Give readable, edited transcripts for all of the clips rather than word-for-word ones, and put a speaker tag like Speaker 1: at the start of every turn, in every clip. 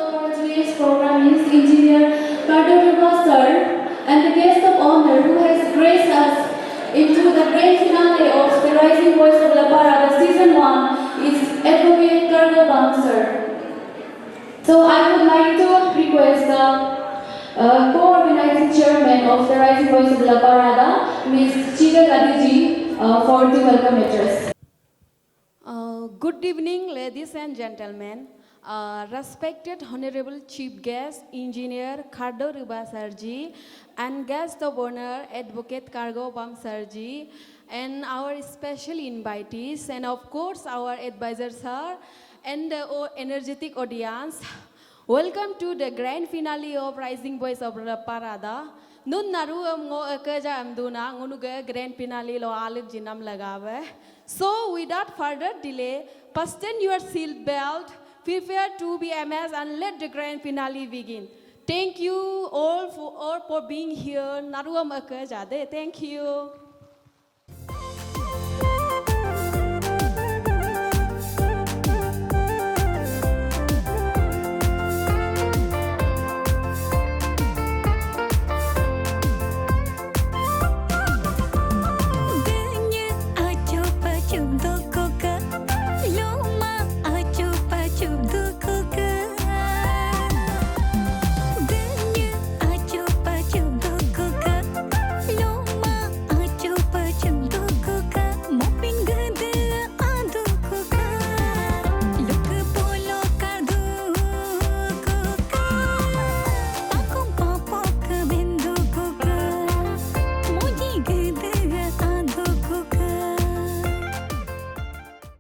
Speaker 1: Our today's program is Engineer Cardoba sir and the guest of honor who has graced us into the grand finale of the Rising Voice of La Parada Season 1 is Advocate Cardoba sir. So I would like to request the co-organizing chairman of the Rising Voice of La Parada, Ms. Chika Kadiji, for the welcome address.
Speaker 2: Good evening, ladies and gentlemen. Respected Honorable Chief Guest, Engineer Khardo Ruba Sarji, and Guest of Honor, Advocate Cargo Bam Sarji, and our special invitees, and of course our advisor sir, and the energetic audience. Welcome to the grand finale of Rising Voice of La Parada. Nun naru ngo kerja amduna ngunuga grand finale lo alif jinam lagawe. So without further delay, fasten your seat belt, prepare to be amazed, and let the grand finale begin. Thank you all for being here. Naruam kerja. Thank you.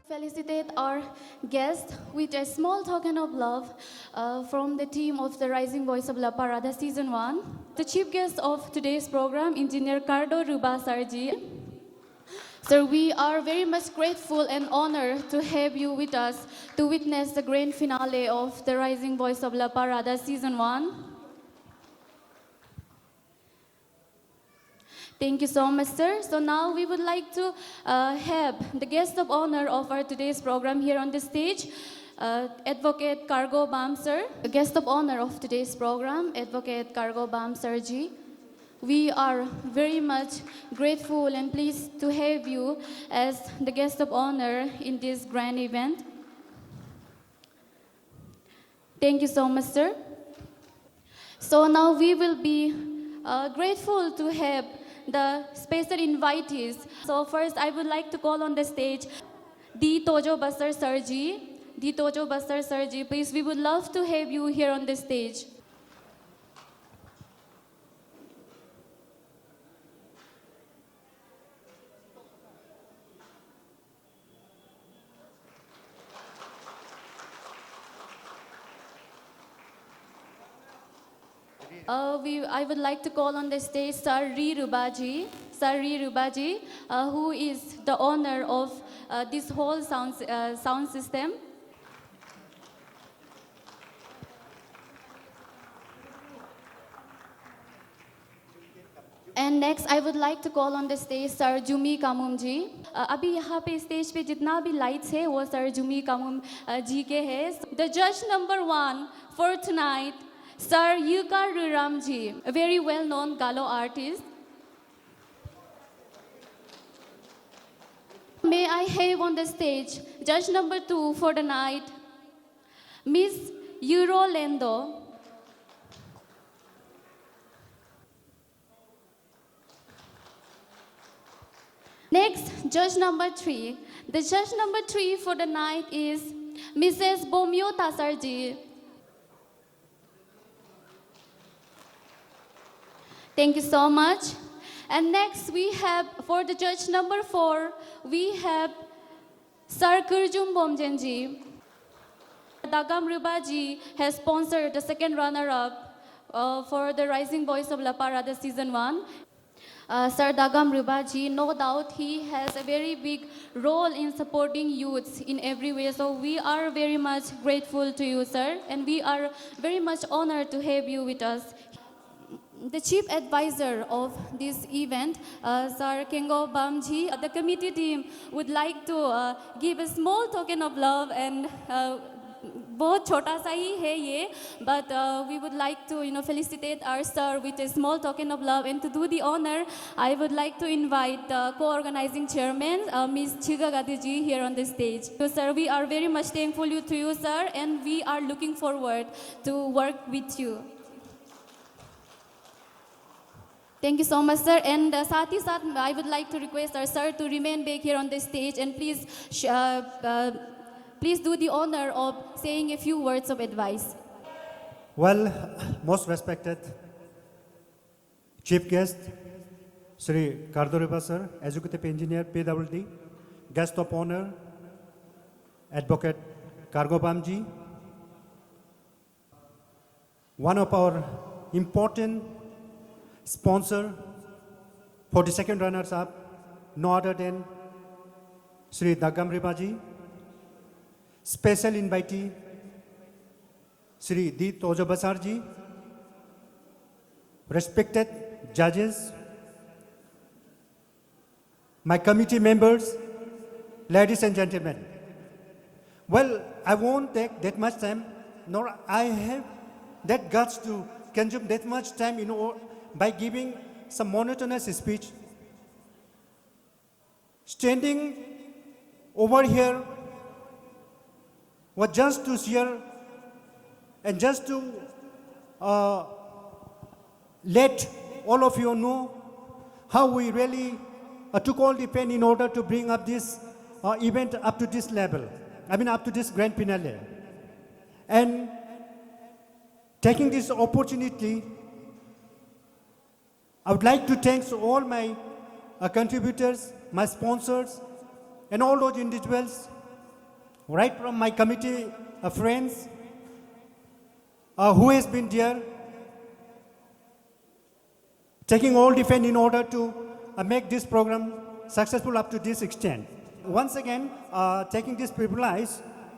Speaker 2: Felicitate our guest with a small token of love from the team of the Rising Voice of La Parada Season 1. The chief guest of today's program, Engineer Cardo Ruba Sarji. Sir, we are very much grateful and honored to have you with us to witness the grand finale of the Rising Voice of La Parada Season 1. Thank you so much, sir. So now we would like to have the guest of honor of our today's program here on the stage, Advocate Cargo Bam, sir. The guest of honor of today's program, Advocate Cargo Bam, sir ji. We are very much grateful and pleased to have you as the guest of honor in this grand event. Thank you so much, sir. So now we will be grateful to have the special invitees. So first I would like to call on the stage D. Tojo Basar Sarji. D. Tojo Basar Sarji, please, we would love to have you here on the stage. I would like to call on the stage Sir Ri Rubaji, who is the owner of this whole sound system. And next, I would like to call on the stage Sir Jumi Kamum ji. अभी यहाँ पे stage पे जितना भी lights है वो Sir Jumi Kamum जी के हैं. The judge number 1 for tonight, Sir Yuka Ruramji, a very well-known Galo artist. May I have on the stage judge number 2 for the night, Miss Euro Lendo. Next, judge number 3. The judge number 3 for the night is Mrs. Bomyo Tasarji. Thank you so much. And next we have, for the judge number 4, we have Sir Kurjum Bomjenji. Dagam Rubaji has sponsored the second runner-up for the Rising Voice of La Parada Season 1. Sir Dagam Rubaji, no doubt he has a very big role in supporting youths in every way. So we are very much grateful to you, sir. And we are very much honored to have you with us. The chief advisor of this event, Sir Kengo Bamji, the committee team would like to give a small token of love and
Speaker 1: बहुत छोटा सा ही है ये, but we would like to felicitate our sir with a small token of love, and to do the honor I would like to invite the co-organizing chairman, Ms. Chiga Gadiji, here on the stage. So sir, we are very much thankful to you sir, and we are looking forward to work with you. Thank you so much, sir. And साथ ही साथ I would like to request our sir to remain back here on the stage, and please do the honor of saying a few words of advice.
Speaker 3: Well, most respected Chief Guest, Sri Kardoriba sir, Executive Engineer, PWD, Guest of Honor, Advocate Kargobamji, one of our important sponsor for the second runners-up, no other than Sri Dagam Ribaji, special invitee Sri D. Tojo Basarji, respected judges, my committee members, ladies and gentlemen. Well, I won't take that much time, nor I have that guts to consume that much time by giving some monotonous speech. Standing over here was just to share and just to let all of you know how we really took all the pain in order to bring up this event up to this level. Up to this grand finale. And taking this opportunity, I would like to thank all my contributors, my sponsors, and all those individuals, right from my committee friends, who has been there, taking all the pain in order to make this program successful up to this extent. Once again, taking this privilege,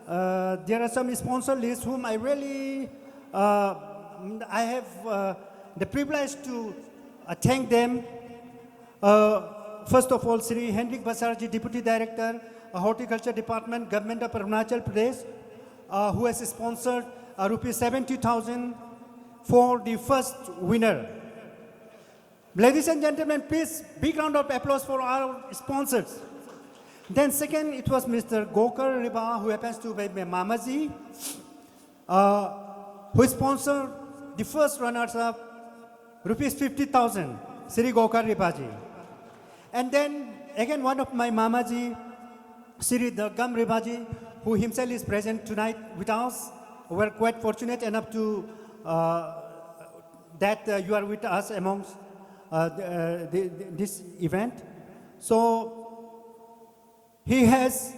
Speaker 3: there are some sponsor lists whom I really, I have the privilege to thank them. First of all, Sri Hendrik Basarji, Deputy Director, Horticulture Department, Government of Arunachal Pradesh, who has sponsored rupees 70,000 for the first winner. Ladies and gentlemen, please, big round of applause for our sponsors. Then second, it was Mr. Gokar Riba, who happens to be my Mamaji, who sponsored the first runners-up, rupees 50,000, Sri Gokar Ribaji. And then again, one of my Mamaji, Sri Dagam Ribaji, who himself is present tonight with us. We're quite fortunate enough to that you are with us amongst this event. So he has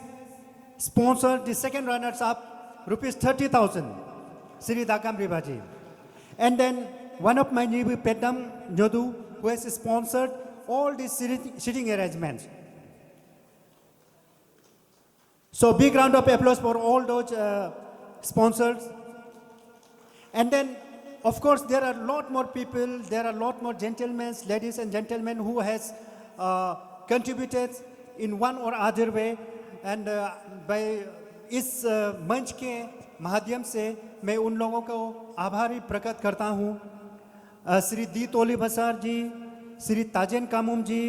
Speaker 3: sponsored the second runners-up, rupees 30,000, Sri Dagam Ribaji. And then one of my neighbor, Pedam Nyodu, who has sponsored all these sitting arrangements. So big round of applause for all those sponsors. And then, of course, there are a lot more people, there are a lot more gentlemen, ladies and gentlemen, who has contributed in one or other way. And by इस मंच के माध्यम से मैं उन लोगों को आभारी प्रकट करता हूँ. श्री दी तोली बसार जी, श्री ताजेन कामुम जी,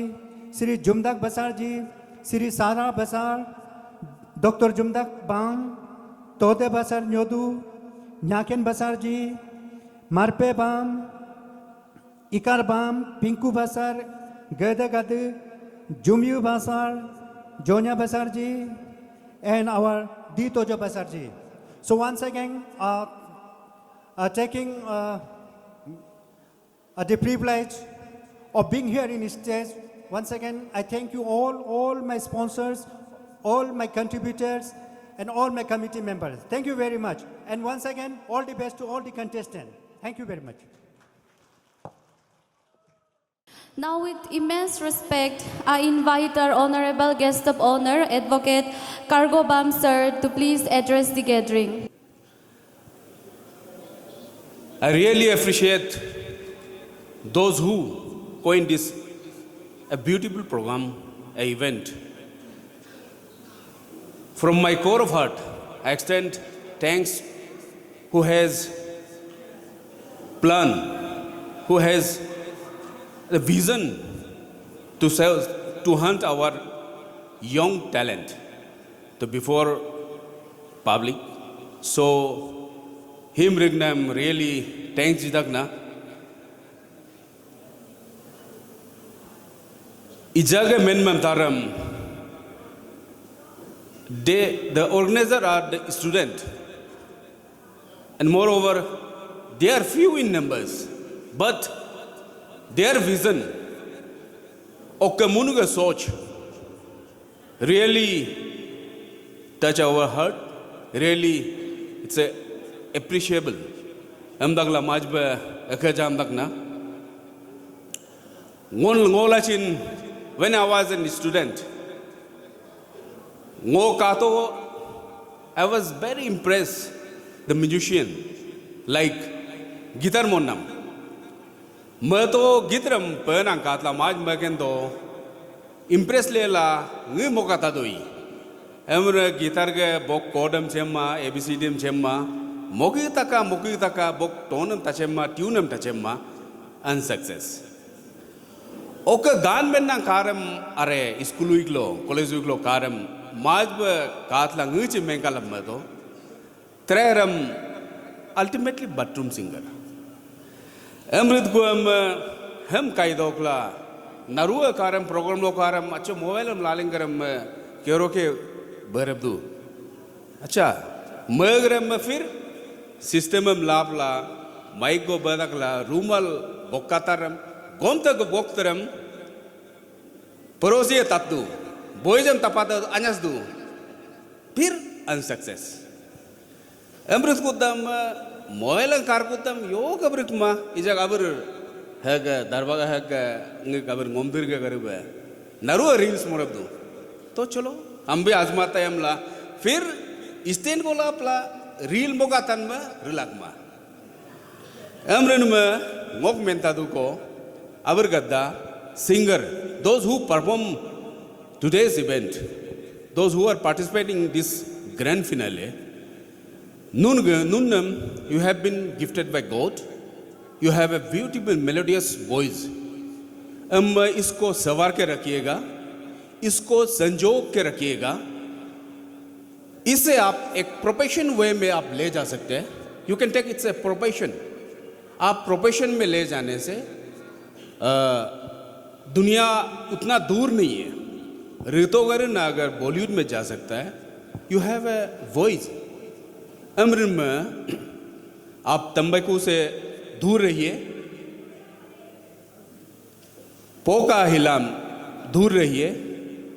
Speaker 3: श्री जुमदक बसार जी, श्री सारा बसार, डॉक्टर जुमदक बांग, तोते बसार न्योदू, न्याकेन बसार जी, मारपे बाम, इकार बाम, पिंकू बसार, गदे गदे, जुमियू बसार, जोनिया बसार जी, and our D. Tojo Basarji. So once again, taking the privilege of being here in stage, once again, I thank you all my sponsors, all my contributors, and all my committee members. Thank you very much. And once again, all the best to all the contestants. Thank you very much.
Speaker 1: Now, with immense respect, I invite our honorable guest of honor, Advocate Kargobam sir, to please address the gathering.
Speaker 4: I really appreciate those who coined this a beautiful program, an event. From my core of heart, I extend thanks who has plan, who has the vision to serve, to hunt our young talent to before public. So him rignam really thanks jidagna. Ijaga men taram. The organizer are the student, and moreover, they are few in numbers, but their vision, okamunuga soch, really touch our heart. Really, it's appreciable. Amdagla majba akajam dagna. Ngolachin, when I was a student, Ngo Kato, I was very impressed, the musician, like Gitar Monam. Mato Gitram Penang Katla Maj Magendo, impress Lela, Nimokata doi. Emre Gitarga, Bok Kodam Chemma, ABCDM Chemma, Mokitaka, Bok Tonam Tachemma, Tunam Tachemma, and success. Oka gan benang karam are iskuluiglo, kolejuglo karam, majba katla nguchi mengalam mato, treram ultimately bathroom singer. Amrit guam hem kaidokla, narua karam program lo karam, acha mobile lalingaram keroke berabdu. Acha mergram fir systemam labla, mic go badakla, rumal bokataram. Gomta go boktaram, Porosia tatu, Boyjam tapata anyasdu, pir unsuccess. Embrus kutam, Moelan karkutam, yoga brikma, Ijak abur, Haga, Darbaga Haga, Nikaber Mombirga Gariba, Narua reels morabdu. Tocholo, Ambi Azmatayamla, Fir, Istain Golapla, real Mogatanma, Rilakma. Emrenuma, Mok Mentaduko. Our Gadda, singer, those who perform today's event, those who are participating in this grand finale, Nunnam, you have been gifted by God. You have a beautiful melodious voice. Isko savar ke rakhiega, isko sanjog ke rakhiega. इसे आप एक profession वे में आप ले जा सकते हैं. You can take it's a profession. आप प्रोफेशन में ले जाने से दुनिया उतना दूर नहीं है. ऋतुगर ना अगर बॉलीवुड में जा सकता है, यू हैव ए वॉइस. अमृत में आप तंबाकू से दूर रहिए, पोका हिलाम दूर रहिए,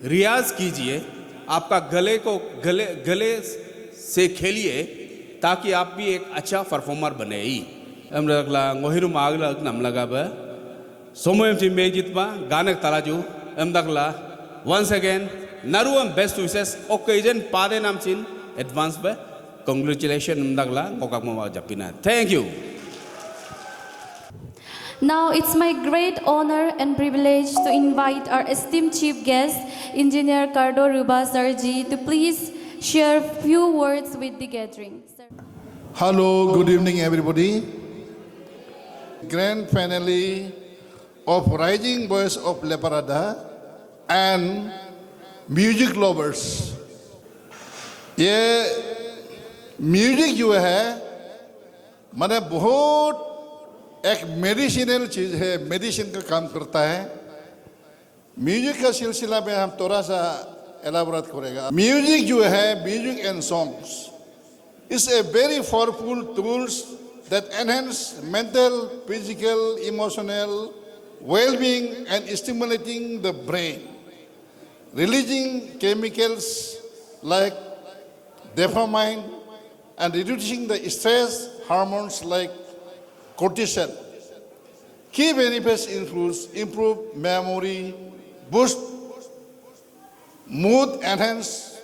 Speaker 4: रियाज कीजिए, आपका गले से खेलिए ताकि आप भी एक अच्छा परफॉर्मर बने. ही अमृत ngohiru magla nam laga ba somoyam chimbe jitba ganak talaju amdakla. Once again, naruam best wishes occasion pade nam chin advance ba congratulations amdakla kokak mama japina. Thank you.
Speaker 1: Now it's my great honor and privilege to invite our esteemed chief guest, Engineer Cardo Ruba Sarji, to please share few words with the gathering. Sir.
Speaker 5: Hello, good evening everybody. Grand finale of Rising Boys of Leparada and music lovers. ये music जो है माने बहुत एक medicinal चीज़ है, medicine का काम करता है. म्यूजिक का सिलसिला में हम थोड़ा सा एलाबोरेट करेगा. म्यूजिक जो है, music and songs is a very powerful tools that enhance mental, physical, emotional well-being and stimulating the brain, releasing chemicals like dopamine and reducing the stress hormones like cortisol. Key benefits include improved memory, boost mood, enhance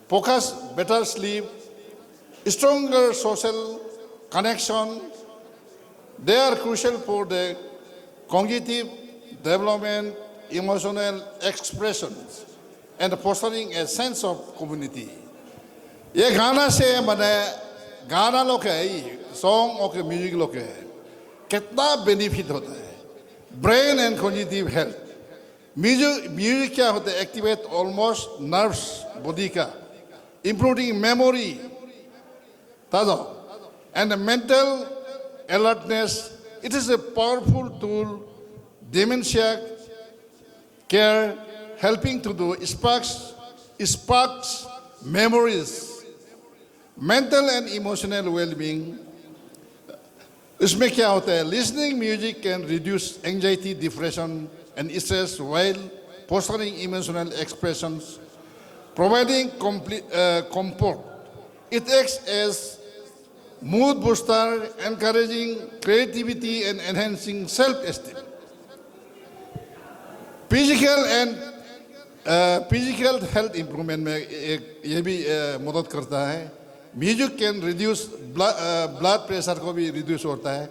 Speaker 5: focus, better sleep, stronger social connection. They are crucial for the cognitive development, emotional expressions, and fostering a sense of community. ये गाना से मैंने गाना लोग है song और music लोग है कितना बेनिफिट होता है brain and cognitive health music क्या होता है एक्टिवेट ऑलमोस्ट नर्व्स बॉडी का इंप्रूविंग मेमोरी ताज़ा and mental alertness. It is a powerful tool, dementia care, helping to do sparks memories, mental and emotional well-being. इसमें क्या होता है listening music can reduce anxiety, depression and stress while fostering emotional expressions, providing comfort. It acts as mood booster, encouraging creativity and enhancing self-esteem. Physical health improvement में ये भी मदद करता है music can reduce blood pressure को भी reduce होता है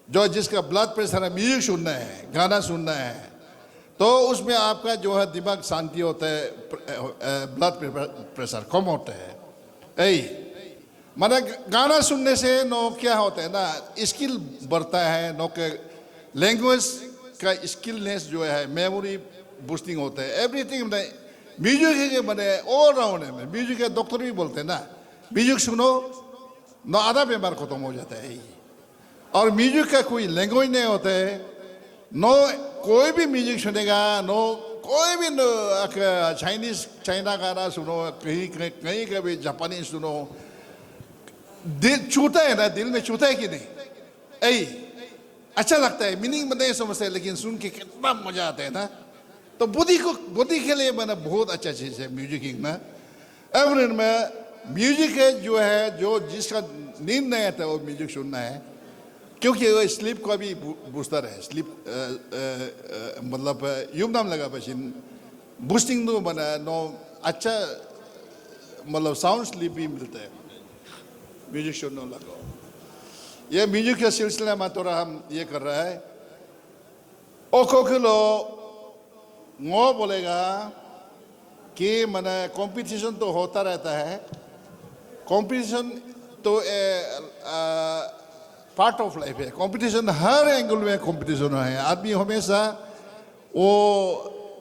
Speaker 5: जो जिसका ब्लड प्रेशर है म्यूजिक सुनना है गाना सुनना है तो उसमें आपका जो है दिमाग शांति होता है ब्लड प्रेशर कम होता है माना गाना सुनने से नो क्या होता है ना स्किल बढ़ता है नो के लैंग्वेज का स्किलनेस जो है मेमोरी बूस्टिंग होता है एवरीथिंग म्यूजिक के मैंने ऑल राउंड है म्यूजिक के डॉक्टर भी बोलते हैं ना म्यूजिक सुनो नो आधा बीमार खत्म हो जाता है और म्यूजिक का कोई लैंग्वेज नहीं होता है नो कोई भी म्यूजिक सुनेगा नो कोई भी चाइना गाना सुनो कहीं का भी जापानीज सुनो दिल छूता है ना दिल में छूता है कि नहीं अच्छा लगता है मीनिंग में नहीं समझते लेकिन सुन के कितना मजा आता है ना तो बुद्धि के लिए मैंने बहुत अच्छा चीज़ है म्यूजिक ना एवरेज में म्यूजिक है जो जिसका नींद नहीं आता वो म्यूजिक सुनना है क्योंकि वो स्लीप का भी बूस्टर है स्लीप मतलब यूं नाम लगा पसीन बूस्टिंग तो बना नो अच्छा मतलब साउंड स्लीप भी मिलता है म्यूजिक सुनने लगा ये म्यूजिक के सिलसिले में थोड़ा हम ये कर रहा है ओको किलो ngो बोलेगा कि मैंने कंपटीशन तो होता रहता है कंपटीशन तो पार्ट ऑफ लाइफ है कंपटीशन हर एंगल में कंपटीशन है आदमी हमेशा वो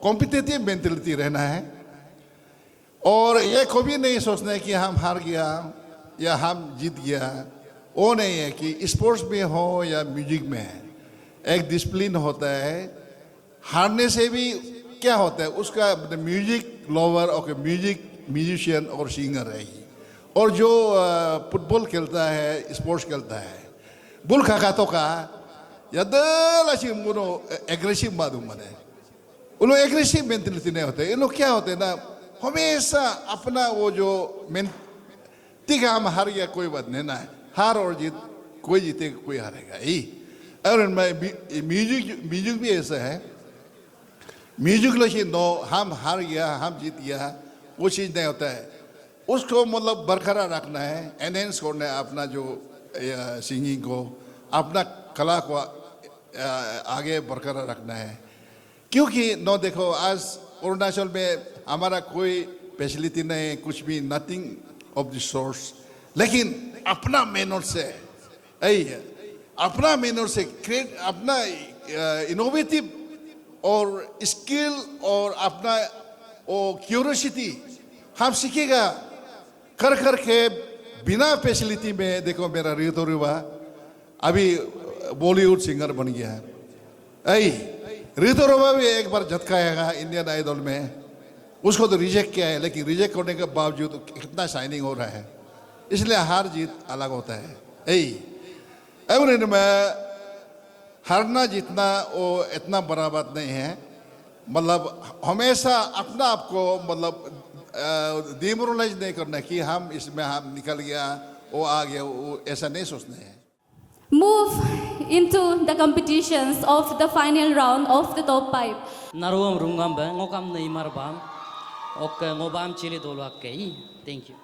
Speaker 5: कॉम्पिटिटिव मेंटालिटी रहना है और ये कभी नहीं सोचना है कि हम हार गया या हम जीत गया वो नहीं है कि स्पोर्ट्स में हो या म्यूजिक में एक डिसिप्लिन होता है हारने से भी क्या होता है उसका म्यूजिक लवर और म्यूजिशियन और सिंगर है और जो फुटबॉल खेलता है स्पोर्ट्स खेलता है बुल खाकातो का या दलाशी उनको एग्रेसिव मालूम है उन लोग एग्रेसिव मेंटालिटी नहीं होते इन लोग क्या होते हैं ना हमेशा अपना वो जो ठीक है हम हार गया कोई बात नहीं ना हार और जीत कोई जीतेगा कोई हारेगा और म्यूजिक भी ऐसा है म्यूजिक लगी नो हम हार गया हम जीत गया वो चीज़ नहीं होता है उसको मतलब बरकरार रखना है एनहेंस करना है अपना जो सिंगिंग को अपना कला को आगे बरकरार रखना है क्योंकि नो देखो आज अरुणाचल में हमारा कोई फैसिलिटी नहीं कुछ भी नथिंग ऑफ द सोर्स लेकिन अपना मेहनत से अपना मेहनत से क्रिएट अपना इनोवेटिव और स्किल और अपना वो क्यूरियोसिटी हम सीखेगा कर के बिना फैसिलिटी में देखो मेरा ऋतुरुवा अभी बॉलीवुड सिंगर बन गया है ऋतुरुवा भी एक बार झटकाएगा इंडियन आइडल में उसको तो रिजेक्ट किया है लेकिन रिजेक्ट करने के बावजूद तो कितना शाइनिंग हो रहा है इसलिए हार जीत अलग होता है एवरेज में हारना जीतना वो इतना बड़ा बात नहीं है मतलब हमेशा अपना आप को मतलब डिमोरलाइज नहीं करना कि हम इसमें हम निकल गया वो आ गया वो ऐसा नहीं सोचना है
Speaker 1: Move into the competitions of the final round of the top 5.
Speaker 6: Naruam rungam ba ngokam na imarbam ok ngobam chili dolwak kay thank you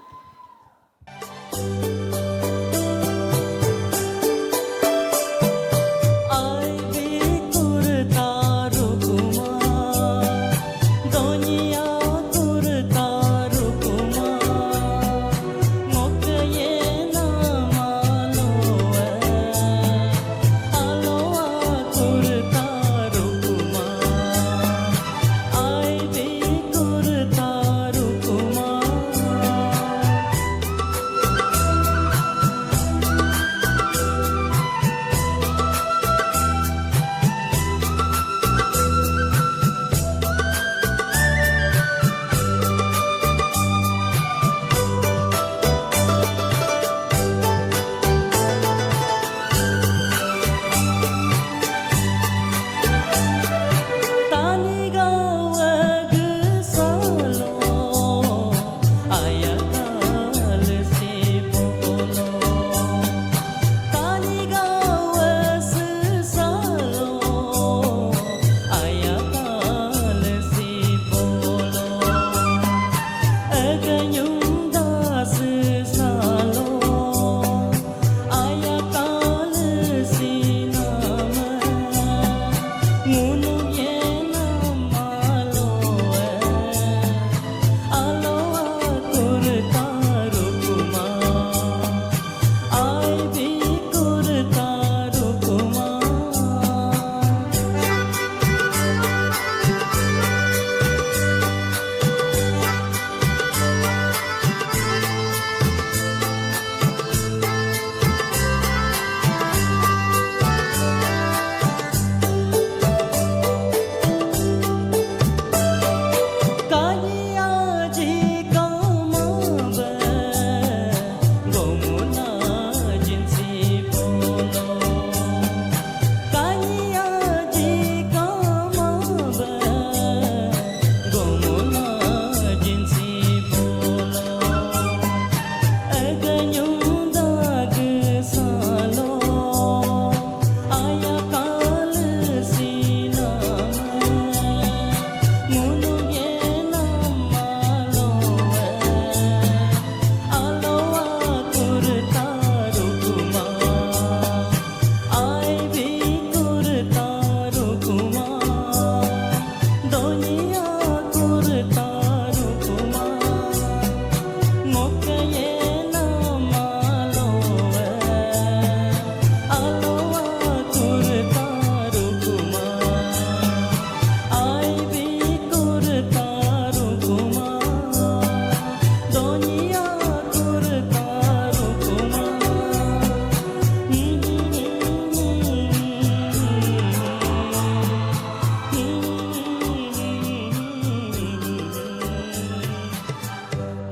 Speaker 6: Ganyudag salo ayakal sinama ngunung yenam maloe aloa kurtarukuma ai bi kurtarukuma donya kurtarukuma ngokayena maloe aloa kurtarukuma ai bi kurtarukuma donya kurtarukuma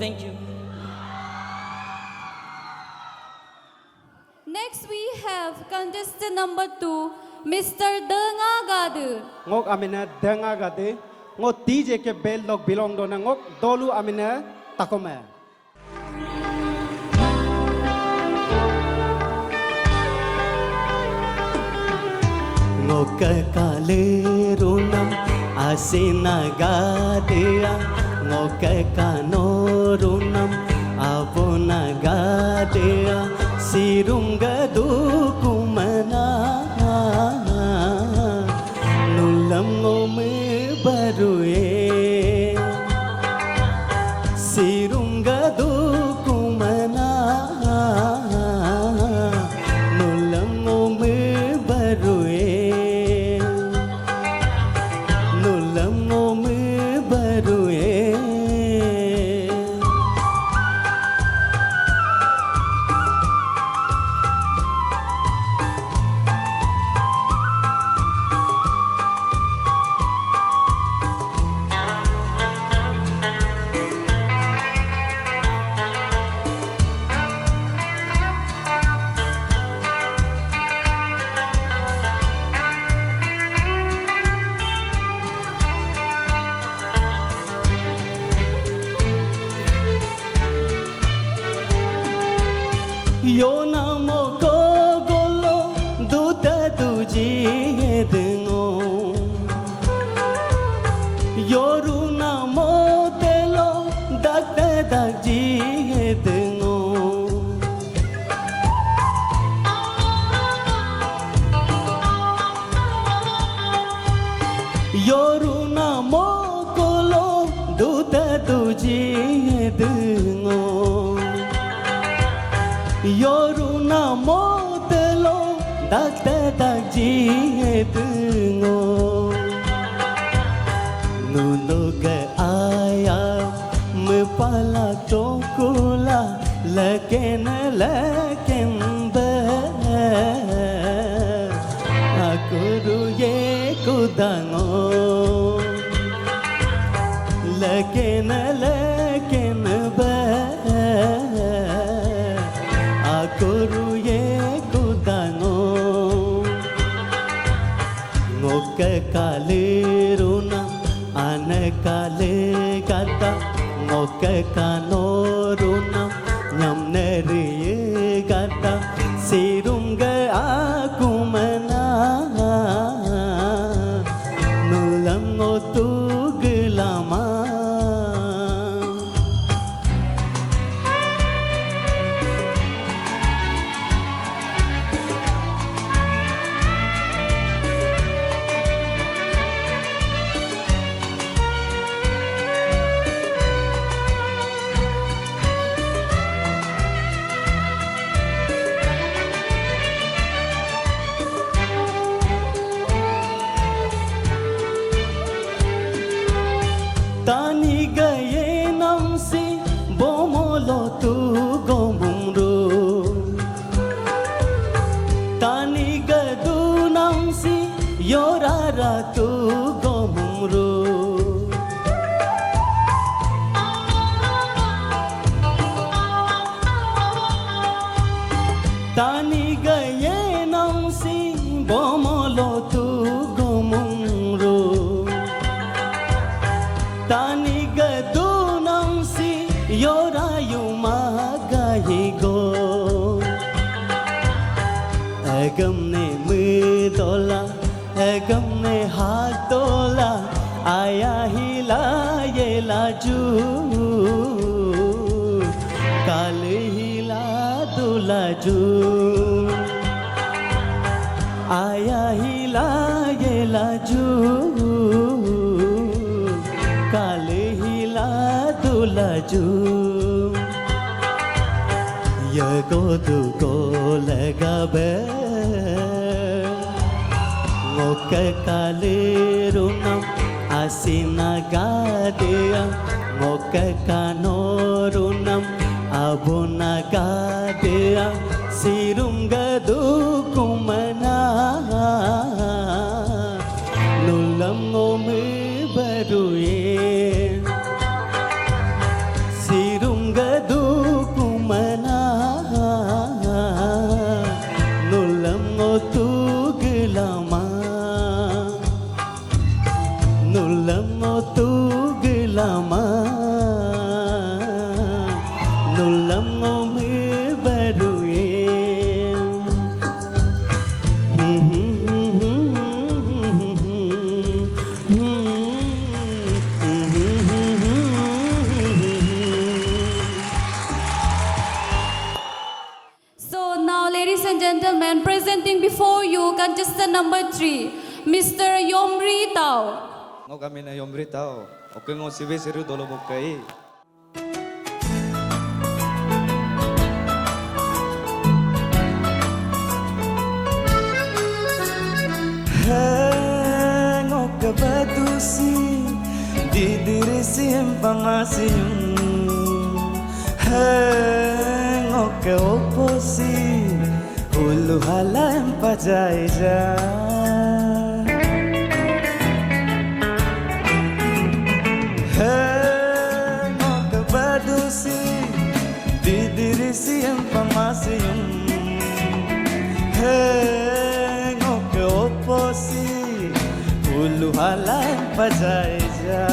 Speaker 6: Thank you.
Speaker 1: Next we have contestant number 2, Mr. Denga Gadu.
Speaker 7: ngok amina denga gade ngok DJ ke bel log bilong do na ngok dolu amina takome
Speaker 6: ngok kale runam asina gadea ngok kano runam avona gadea sirunga dukumana nulam ngome barue sirunga dukumana nulam ngome barue nulam ngome barue Yo namo golo duta tuji dengo Yoru namo telo dakta dakji dengo Yoru namo golo duta tuji dengo Yoru namo telo dakta dakji dengo Nunuga aya mepala tokula laken be akuru ye kudango laken be akuru ye kudango ngoke kale runa ane kale kata ngoke kano runa nyamne riye kata sirunga akumana nulam ngotugilama Tani gaye namsi bomolo tu gomumru Tani gadu namsi yorara tu gomumru Tani gaye namsi bomolo tu gomumru Tani gadu namsi yorayu magahi go
Speaker 8: गमने में तोला गमने हाथ तोला आया हिला ये लाजू काल हिला दुलाजू आया हिला ये लाजू काल हिला दुलाजू यगो दुगो लगाबे ngok kalirunam asinagadea ngok kanorunam abunagadea sirungadu kumana nulam ngomi baruye sirungadu kumana nulam ngotugilama nulam tugilama nulam ngomi baruye
Speaker 1: So now, ladies and gentlemen, presenting before you contestant number 3, Mr. Yomri Tao.
Speaker 9: Ngo kami na Yomri Tao. Okay ngo sibe siru dolo bukai.
Speaker 8: Ngo kabadusi didiri simpamasiyum ngo ka oposi hulu halam pajaija ngo kabadusi didiri simpamasiyum ngo ka oposi hulu halam pajaija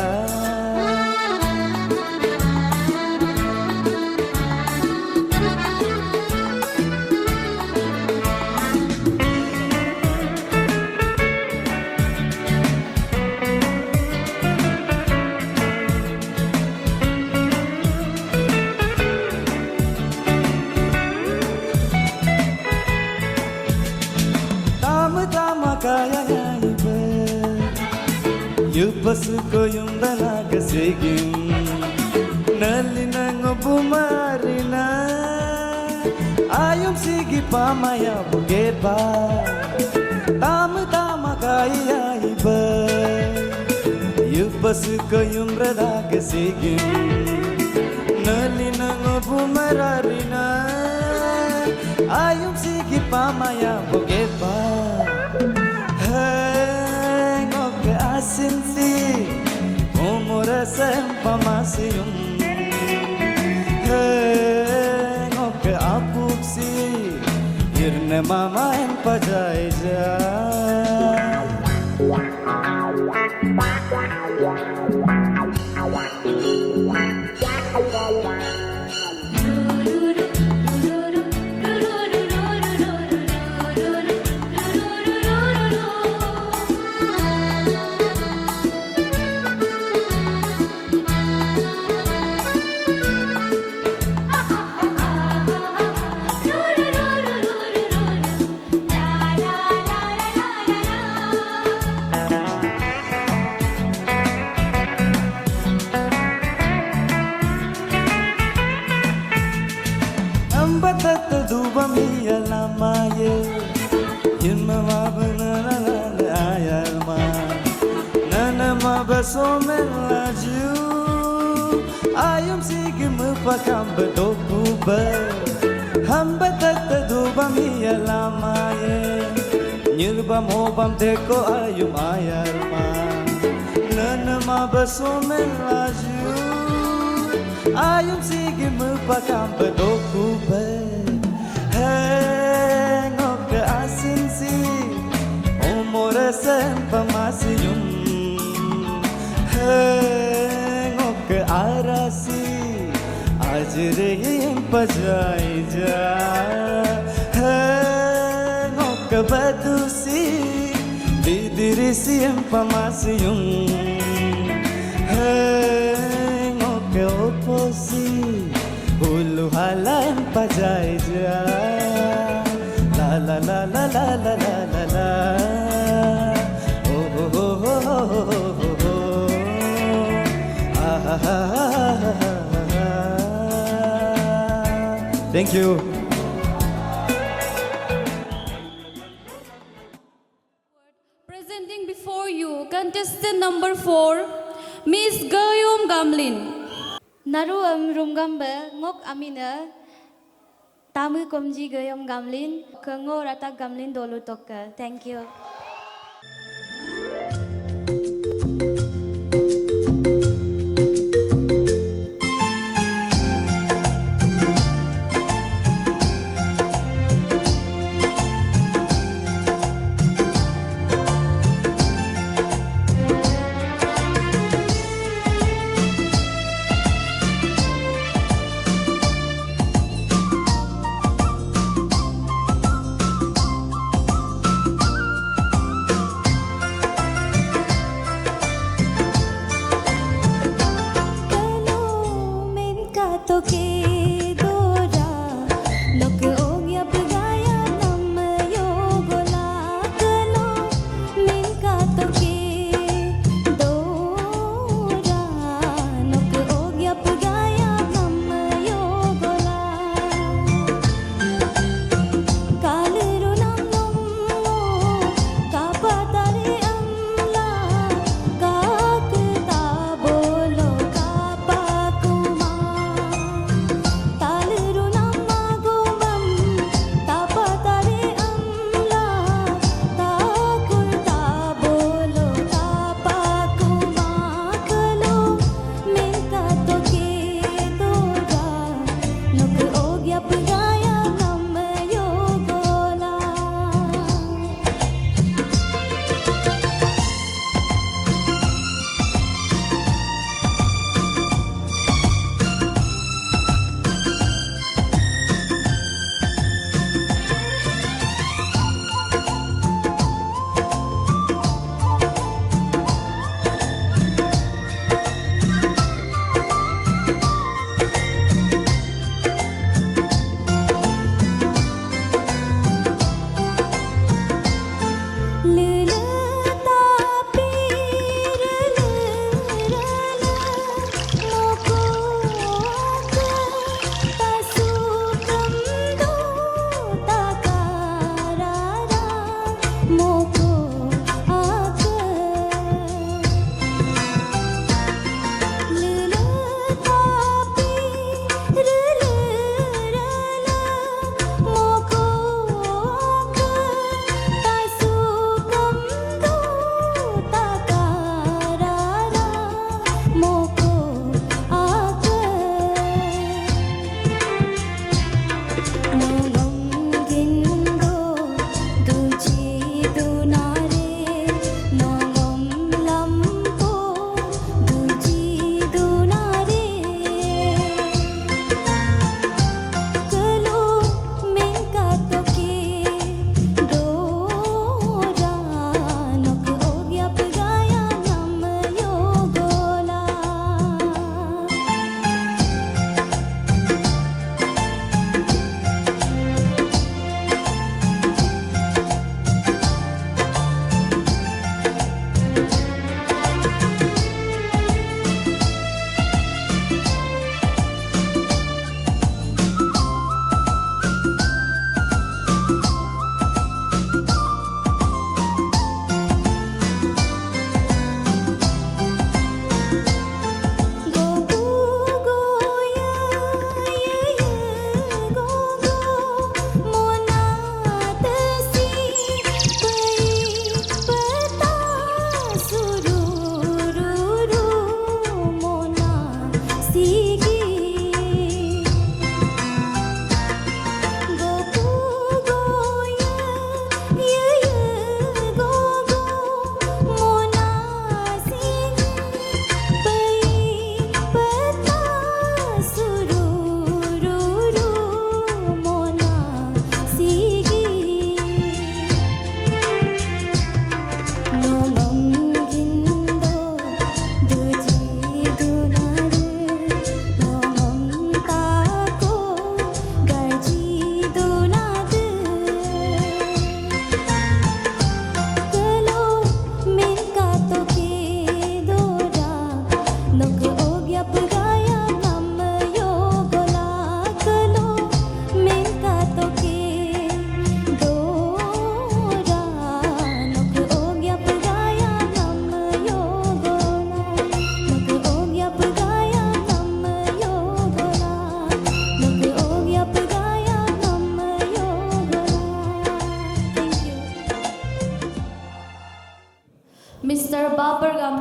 Speaker 8: kaya ibe yubas ko yung dalaga sigim nalina ngobumarina ayom sige pamaya buget ba tama kaya ibe yubas ko yung dalaga sigim nalina ngobumarina ayom sige pamaya buget ba ngok asinsi umura sempamasiyum ngok apuksi irne mama en pajaija ambatat dubamiya lamaye yinma banana ayalma nanama basomelaju ayum sigim pakam bedokuba ambatat dubamiya lamaye yinba mobam deko ayum ayalma nanama basomelaju ayum sige mupakam bedokuba ngok asinsi umura sempamasiyum ngok arasi ajre bajai ja Hey ngok badusi didiri siem pamasiyum Hey ngok oposi hulu halan bajai ja La la la la la la la la la Oh oh oh oh oh oh oh Ah ah ah ah Thank you.
Speaker 2: Presenting before you, contestant number 4, Miss Gayom Gamlin.
Speaker 1: Naru rumgamba ngok amina tamu komji Gayom Gamlin kengo rata Gamlin dolu toka. Thank you.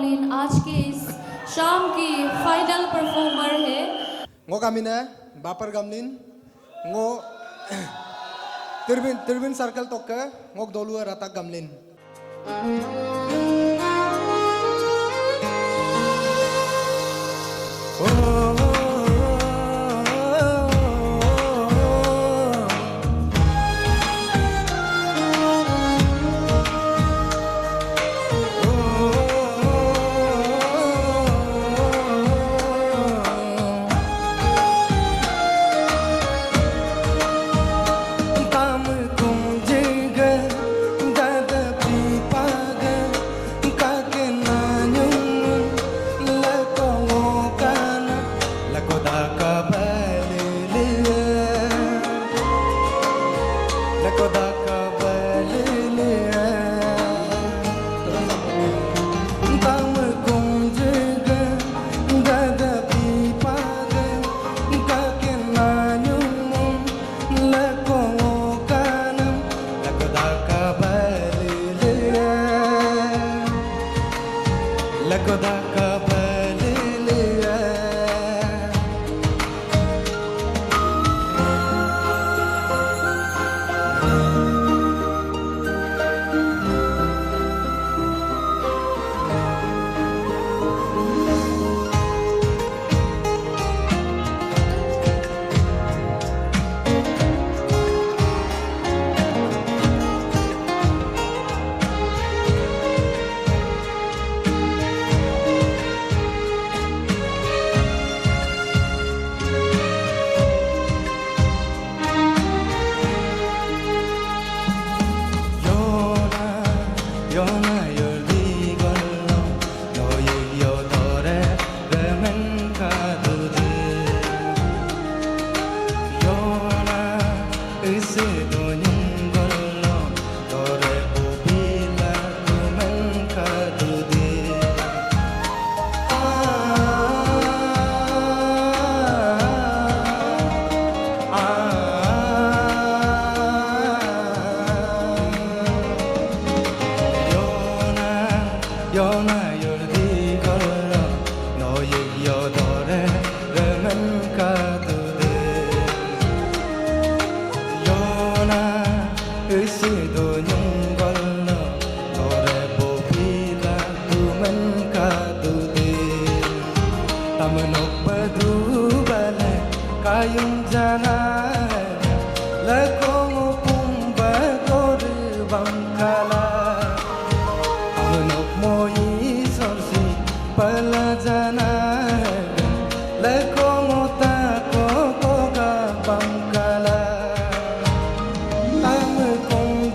Speaker 1: गमलिन आज के इस शाम की final performer है।
Speaker 10: Ngo kami na Bapar Gamlin ngo Turbin Circle tokka ngok dolu Ratak Gamlin.
Speaker 8: Kayung jana Lakongo pumba Kore bangkala Amunok moi sorsi Palajana Lakongo tako Koga bangkala Am kong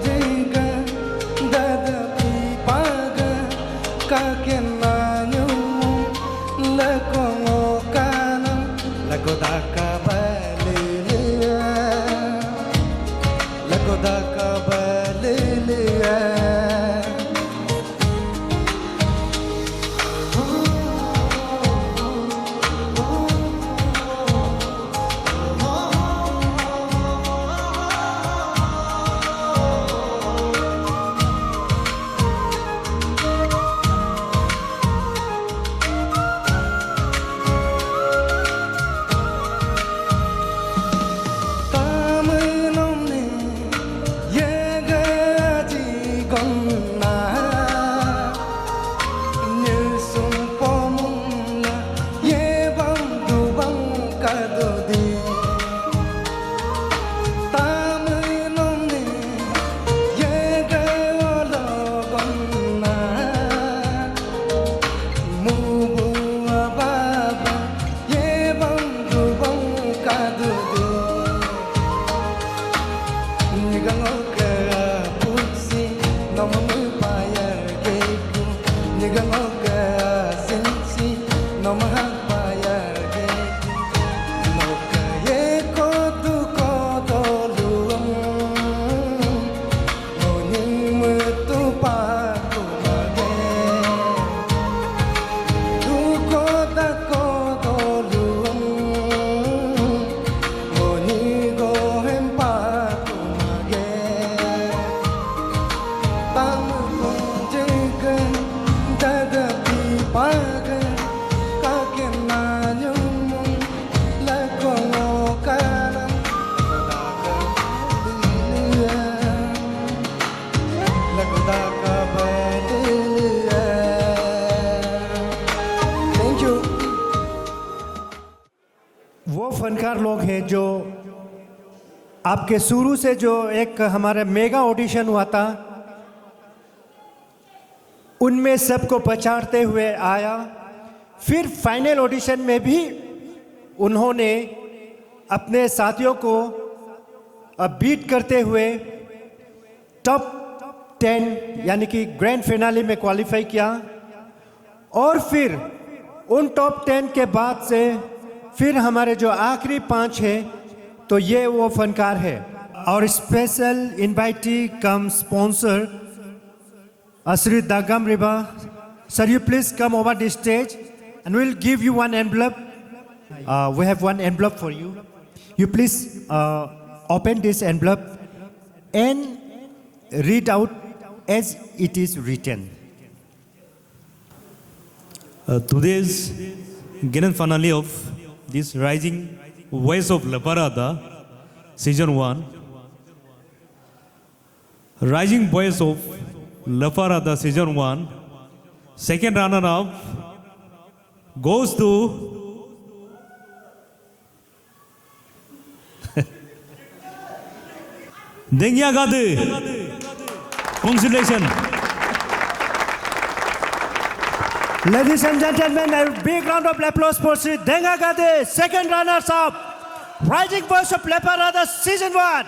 Speaker 3: कलाकार लोग हैं जो आपके शुरू से जो एक हमारा मेगा ऑडिशन हुआ था उनमें सबको पछाड़ते हुए आया, फिर फाइनल ऑडिशन में भी उन्होंने अपने साथियों को बीट करते हुए टॉप 10 यानी कि ग्रैंड फिनाले में क्वालिफाई किया। और फिर उन टॉप 10 के बाद से फिर हमारे जो आखिरी 5 है तो ये वो फनकार है। और special invitee come sponsor Sri Dagam Riba, sir, you please come over the stage and we'll give you one envelope. We have one envelope for you. You please open this envelope and read out as it is written.
Speaker 8: Today's grand finale of this Rising Voice of Laparada Season 1. Rising Voice of Laparada Season 1. Second runner-up goes to Dengya Gade. Congratulations.
Speaker 3: Ladies and gentlemen, a big round of applause for Sri Denga Gade, second runners-up, Rising Voice of Laparada Season 1.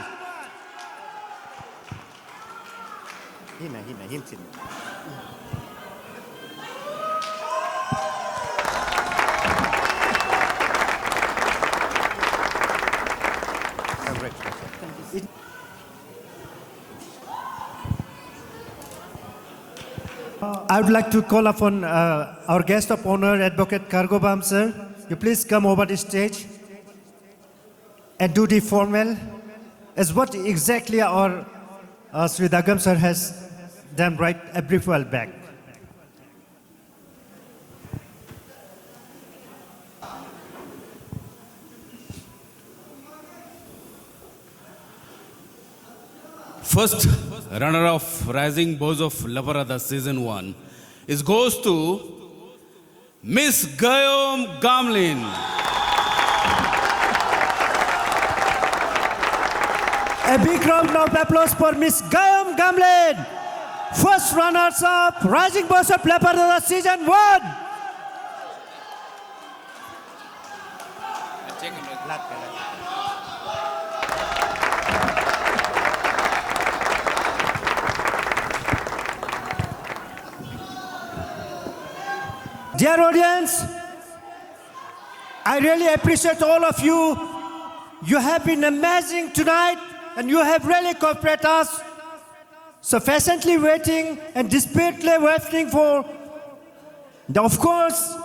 Speaker 3: I would like to call upon our guest of honor, Advocate Kargobam, sir. You please come over the stage and do the formal as what exactly our Sri Dagam sir has done right a brief while back.
Speaker 4: First runner of Rising Voice of Laparada Season 1 goes to Miss Gayom Gamlin.
Speaker 3: A big round of applause for Miss Gayom Gamlin, first runners-up, Rising Voice of Laparada Season 1. Dear audience, I really appreciate all of you. You have been amazing tonight and you have really cooperated us. So patiently waiting and desperately waiting for the, of course,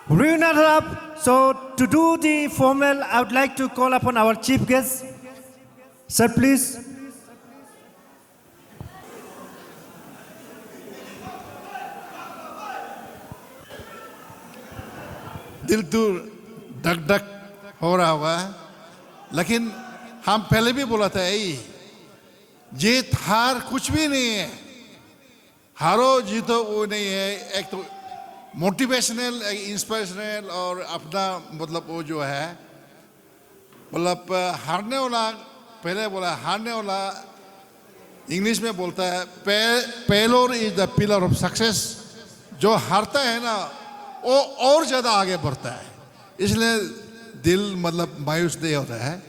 Speaker 3: runner-up. So to do the formal, I would like to call upon our chief guest. Sir, please.
Speaker 5: दिल तो धक धक हो रहा हुआ है, लेकिन हम पहले भी बोला था यही, जीत हार कुछ भी नहीं है, हारो जीतो वो नहीं है। एक तो मोटिवेशनल, एक इंस्पिरेशनल और अपना मतलब वो जो है, मतलब हारने वाला, पहले बोला हारने वाला इंग्लिश में बोलता है failure is the pillar of success. जो हारता है ना वो और ज़्यादा आगे बढ़ता है, इसलिए दिल मतलब मायूस नहीं होता है।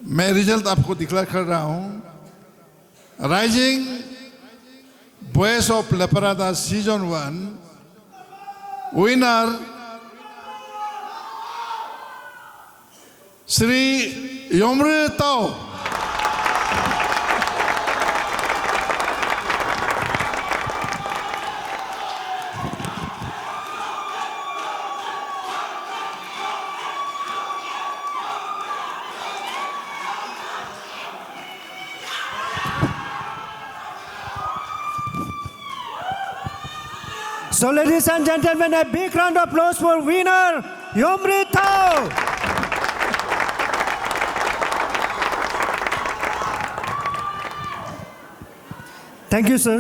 Speaker 5: मैं रिजल्ट आपको डिक्लेयर कर रहा हूँ। Rising voice of Leparada season 1 winner Shri yomari Tao.
Speaker 3: So ladies and gentlemen, a big round of applause for winner, Yomri Tao. Thank you, sir.